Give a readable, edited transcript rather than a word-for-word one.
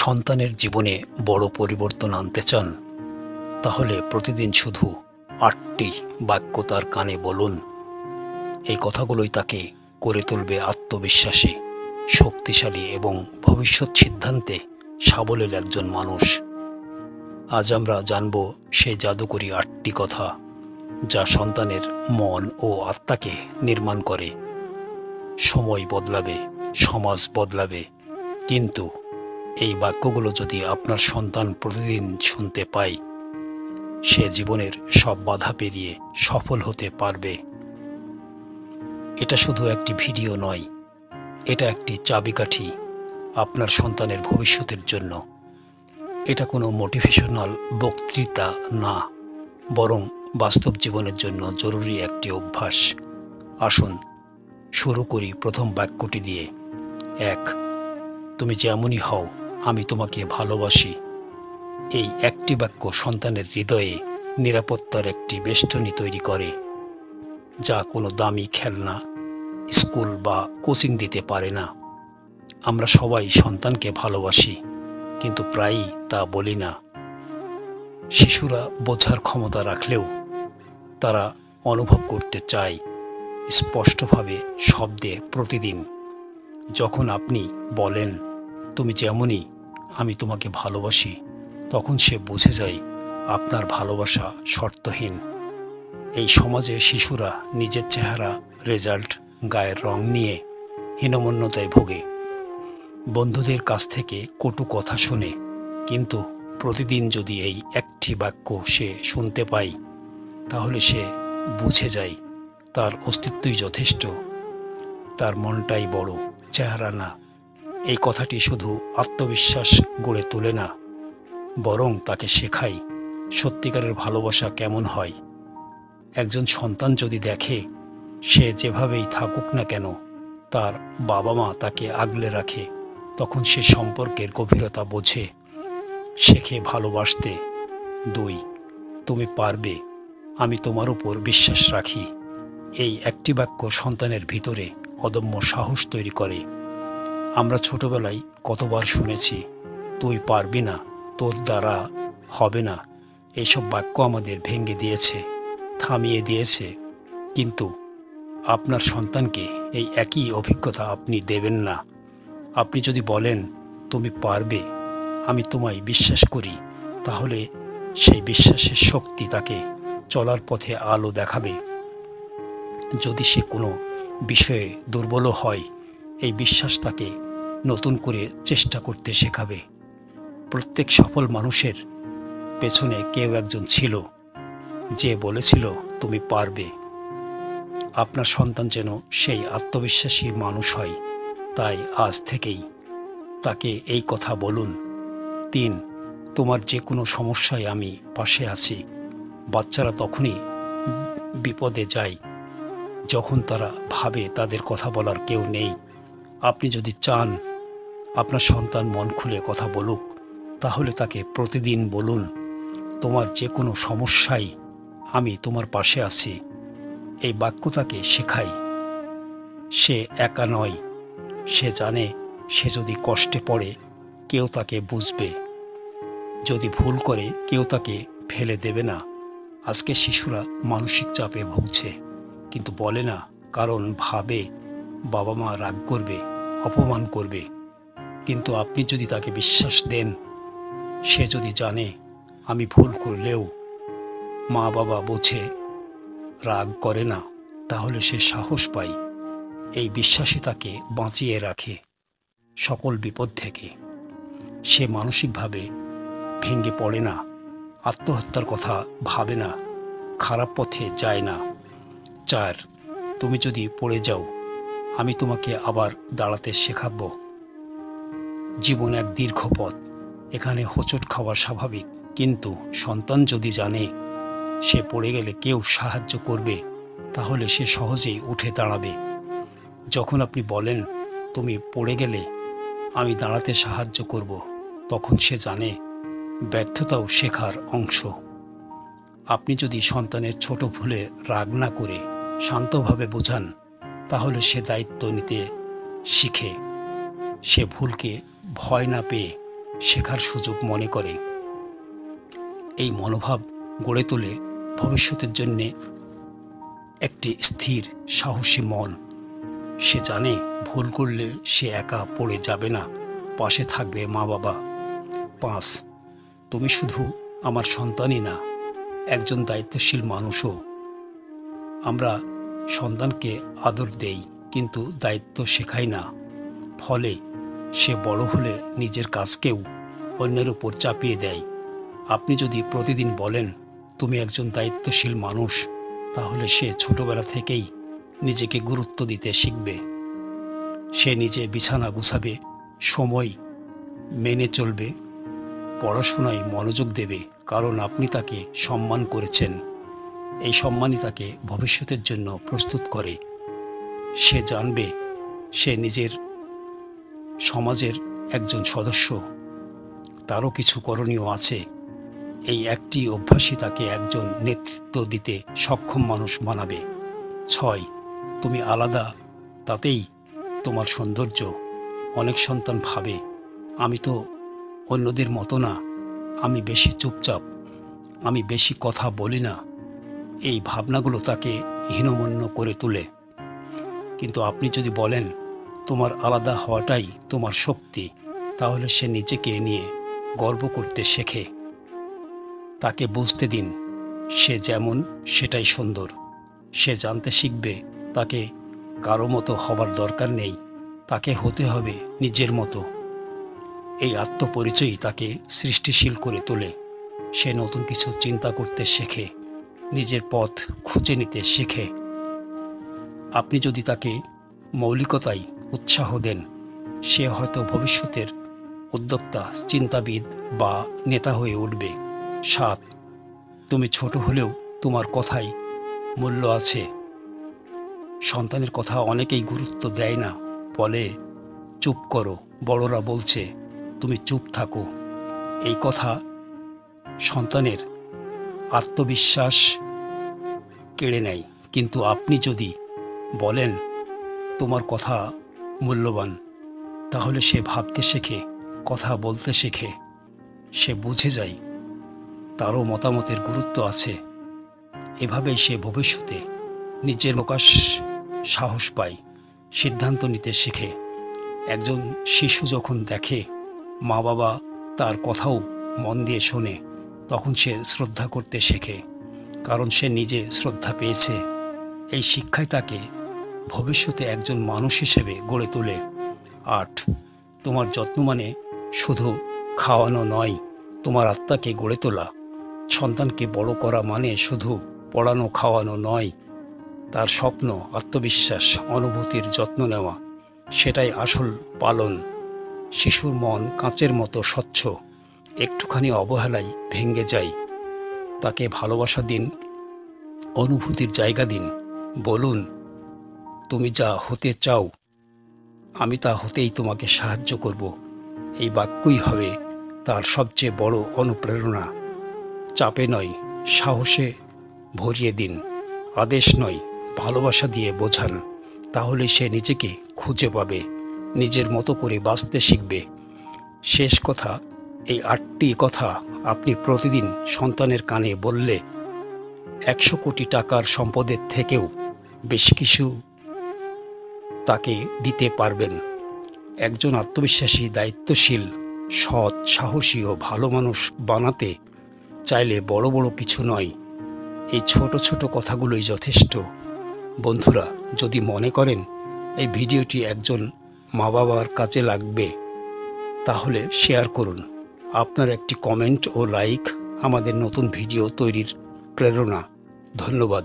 সন্তানের জীবনে বড় পরিবর্তন আনতে চান, তাহলে প্রতিদিন শুধু ৮টি বাক্য তার কানে বলুন। এই কথাগুলোই তাকে করে তুলবে আত্মবিশ্বাসী, শক্তিশালী এবং ভবিষ্যৎ সিদ্ধান্তে সাবলীল একজন মানুষ। আজ আমরা জানব সেই জাদুকরী ৮টি কথা, যা সন্তানের মন ও আত্মাকে নির্মাণ করে। সময় বদলাবে, সমাজ বদলাবে, কিন্তু এই বাক্যগুলো যদি আপনার সন্তান প্রতিদিন শুনতে পায়, সে জীবনের সব বাধা পেরিয়ে সফল হতে পারবে। এটা শুধু একটি ভিডিও নয়, এটা একটি চাবিকাঠি আপনার সন্তানের ভবিষ্যতের জন্য। এটা কোনো মোটিভেশনাল বক্তৃতা না, বরং বাস্তব জীবনের জন্য জরুরি একটি অভ্যাস। আসুন শুরু করি প্রথম বাক্যটি দিয়ে। ১. তুমি যেমনই হও, আমি তোমাকে ভালোবাসি। এই একটি বাক্য সন্তানের হৃদয়ে নিরাপত্তার একটি বেষ্টনী তৈরি করে, যা কোনো দামি খেলনা, স্কুল বা কোচিং দিতে পারে না। আমরা সবাই সন্তানকে ভালোবাসি, কিন্তু প্রায়ই তা বলি না। শিশুরা বোঝার ক্ষমতা রাখলেও তারা অনুভব করতে চায় স্পষ্টভাবে, শব্দে, প্রতিদিন। যখন আপনি বলেন, তুমি যেমনই, আমি তোমাকে ভালোবাসি, তখন সে বুঝে যায় আপনার ভালোবাসা শর্তহীন। এই সমাজে শিশুরা নিজের চেহারা, রেজাল্ট, গায়ের রং নিয়ে হীনমন্যতায় ভোগে। বন্ধুদের কাছ থেকে কটু কথা শোনে, কিন্তু প্রতিদিন যদি এই একটি বাক্য সে শুনতে পায়, তাহলে সে বুঝে যায় তার অস্তিত্বই যথেষ্ট, তার মনটাই বড়, চেহারা না। এই কথাটি শুধু আত্মবিশ্বাস গড়ে তোলে না, বরং তাকে শেখায় সত্যিকারের ভালোবাসা কেমন হয়। একজন সন্তান যদি দেখে সে যেভাবেই থাকুক না কেন তার বাবা মা তাকে আগলে রাখে, তখন সে সম্পর্কের গভীরতা বোঝে, শেখে ভালোবাসতে। ২. তুমি পারবে, আমি তোমার উপর বিশ্বাস রাখি। এই একটি বাক্য সন্তানের ভিতরে অদম্য সাহস তৈরি করে। আমরা ছোটবেলায় কতবার শুনেছি, তুই পারবি না, তোর দ্বারা হবে না। এইসব বাক্য আমাদের ভেঙে দিয়েছে, থামিয়ে দিয়েছে। কিন্তু আপনার সন্তানকে এই একই অভিজ্ঞতা আপনি দেবেন না। আপনি যদি বলেন, তুমি পারবে, আমি তোমায় বিশ্বাস করি, তাহলে সেই বিশ্বাসের শক্তি তাকে চলার পথে আলো দেখাবে। যদি সে কোনো বিষয়ে দুর্বল হয়, এই বিশ্বাস তাকে নতুন করে চেষ্টা করতে শেখাবে। প্রত্যেক সফল মানুষের পেছনে কেউ একজন ছিল যে বলেছিল, তুমি পারবে। আপনার সন্তান যেন সেই আত্মবিশ্বাসী মানুষ হয়, তাই আজ থেকেই তাকে এই কথা বলুন। ৩. তোমার যে কোনো সমস্যায় আমি পাশে আছি। বাচ্চারা তখনই বিপদে যায় যখন তারা ভাবে তাদের কথা বলার কেউ নেই। আপনি যদি চান আপনার সন্তান মন খুলে কথা বলুক, তাহলে তাকে প্রতিদিন বলুন, তোমার যে কোনো সমস্যায় আমি তোমার পাশে আছি। এই বাক্য তাকে শেখায় সে একা নয়। সে জানে সে যদি কষ্টে পড়ে কেউ তাকে বুঝবে, যদি ভুল করে কেউ তাকে ফেলে দেবে না। আজকে শিশুরা মানসিক চাপে ভুগছে, কিন্তু বলে না, কারণ ভাবে বাবা মা রাগ করবে, অপমান করবে। কিন্তু আপনি যদি তাকে বিশ্বাস দেন, সে যদি জানে আমি ভুল করলেও মা বাবা বোঝে, রাগ করে না, তাহলে সে সাহস পায়। এই বিশ্বাসই তাকে বাঁচিয়ে রাখে সকল বিপদ থেকে। সে মানসিকভাবে ভেঙে পড়ে না, আত্মহত্যার কথা ভাবে না, খারাপ পথে যায় না। ৪. তুমি যদি পড়ে যাও, আমি তোমাকে আবার দাঁড়াতে শেখাবো। জীবন এক দীর্ঘ পথ, এখানে হোঁচট খাওয়া স্বাভাবিক, কিন্তু সন্তান যদি জানে সে পড়ে গেলে কেউ সাহায্য করবে, তাহলে সে সহজেই উঠে দাঁড়াবে। যখন আপনি বলেন, তুমি পড়ে গেলে আমি দাঁড়াতে সাহায্য করব, তখন সে জানে ব্যর্থতাও শেখার অংশ। আপনি যদি সন্তানের ছোট ভুলে রাগ না করে শান্তভাবে বোঝান, তাহলে সে দায়িত্ব নিতে শিখে। সে ভুলকে ভয় না পেয়ে শেখার সুযোগ মনে করে। এই মনোভাব গড়ে তোলে ভবিষ্যতের জন্যে একটি স্থির সাহসী মন। সে জানে ভুল করলে সে একা পড়ে যাবে না, পাশে থাকবে মা বাবা। 5, তুমি শুধু আমার সন্তানই না, একজন দায়িত্বশীল মানুষও। আমরা সন্তানকে আদর দেই কিন্তু দায়িত্ব শেখাই না, ফলে সে বড় হলে নিজের কাজকেও অন্যের উপর চাপিয়ে দেয়। আপনি যদি প্রতিদিন বলেন তুমি একজন দায়িত্বশীল মানুষ, তাহলে সে ছোটবেলা থেকেই নিজেকে গুরুত্ব দিতে শিখবে। সে নিজে বিছানা গুছাবে, সময় মেনে চলবে, পড়াশোনায় মনোযোগ দেবে, কারণ আপনি তাকে সম্মান করেছেন। এই সম্মানই তাকে ভবিষ্যতের জন্য প্রস্তুত করে। সে জানবে সে নিজের সমাজের একজন সদস্য, তারও কিছু করণীয় আছে। এই একটি অভ্যাসই তাকে একজন নেতৃত্ব দিতে সক্ষম মানুষ বানাবে। 6, তুমি আলাদা, তাতেই তোমার সৌন্দর্য। অনেক সন্তান ভাবে আমি তো অন্যদের মতো না, আমি বেশি চুপচাপ, আমি বেশি কথা বলি না। এই ভাবনাগুলো তাকে হীনমন্য করে তোলে। কিন্তু আপনি যদি বলেন তোমার আলাদা হওয়াটাই তোমার শক্তি, তাহলে সে নিজেকে নিয়ে গর্ব করতে শেখে। তাকে বুঝতে দিন সে যেমন সেটাই সুন্দর। সে জানতে শিখবে তাকে কারো মতো হবার দরকার নেই, তাকে হতে হবে নিজের মতো। এই আত্মপরিচয়ই তাকে সৃষ্টিশীল করে তোলে। সে নতুন কিছু চিন্তা করতে শেখে, নিজের পথ খুঁজে নিতে শেখে। আপনি যদি তাকে মৌলিকতায় উৎসাহ দেন, সে হয়তো ভবিষ্যতের উদ্যোক্তা, চিন্তাবিদ বা নেতা হয়ে উঠবে। 7, তুমি ছোট হলেও তোমার কথায় মূল্য আছে। সন্তানের কথা অনেকেই গুরুত্ব দেয় না, বলে চুপ করো, বড়রা বলছে, তুমি চুপ থাকো। এই কথা সন্তানের আত্মবিশ্বাস কেড়ে নেয়। কিন্তু আপনি যদি বলেন তোমার কথা মূল্যবান, তাহলে সে ভাবতে শেখে, কথা বলতে শেখে। সে বুঝে যায় তারও মতামতের গুরুত্ব আছে। এভাবেই সে ভবিষ্যতে নিজের প্রকাশ সাহস পায়, সিদ্ধান্ত নিতে শেখে। একজন শিশু যখন দেখে মা বাবা তার কথাও মন দিয়ে শোনে, তখন সে শ্রদ্ধা করতে শেখে, কারণ সে নিজে শ্রদ্ধা পেয়েছে। এই শিক্ষাই তাকে ভবিষ্যতে একজন মানুষ হিসেবে গড়ে তোলে। 8, তোমার যত্ন মানে শুধু খাওয়ানো নয়, তোমার আত্মাকে গড়ে তোলা। সন্তানকে বড় করা মানে শুধু পড়ানো খাওয়ানো নয়, তার স্বপ্ন, আত্মবিশ্বাস, অনুভূতির যত্ন নেওয়া, সেটাই আসল পালন। শিশুর মন কাঁচের মতো স্বচ্ছ, একটুখানি অবহেলায় ভেঙে যায়। তাকে ভালোবাসা দিন, অনুভূতির জায়গা দিন। বলুন তুমি যা হতে চাও আমি তা হতেই তোমাকে সাহায্য করব। এই বাক্যই হবে তার সবচেয়ে বড় অনুপ্রেরণা। চাপে নয়, সাহসে ভরিয়ে দিন। আদেশ নয়, ভালোবাসা দিয়ে বোঝান। তাহলে সে নিজেকে খুঁজে পাবে, নিজের মতো করে বাঁচতে শিখবে। শেষ কথা, এই 8টি কথা আপনি প্রতিদিন সন্তানের কানে বললে 100 কোটি টাকার সম্পদের থেকেও বেশি কিছু তাকে দিতে পারবেন। একজন আত্মবিশ্বাসী, দায়িত্বশীল, সৎ, সাহসী ও ভালো মানুষ বানাতে চাইলে বড় বড় কিছু নয়, এই ছোট ছোট কথাগুলোই যথেষ্ট। বন্ধুরা, যদি মনে করেন এই ভিডিওটি একজন মা বাবার কাজে লাগবে, তাহলে শেয়ার করুন। আপনার একটি কমেন্ট ও লাইক আমাদের নতুন ভিডিও তৈরির প্রেরণা। ধন্যবাদ।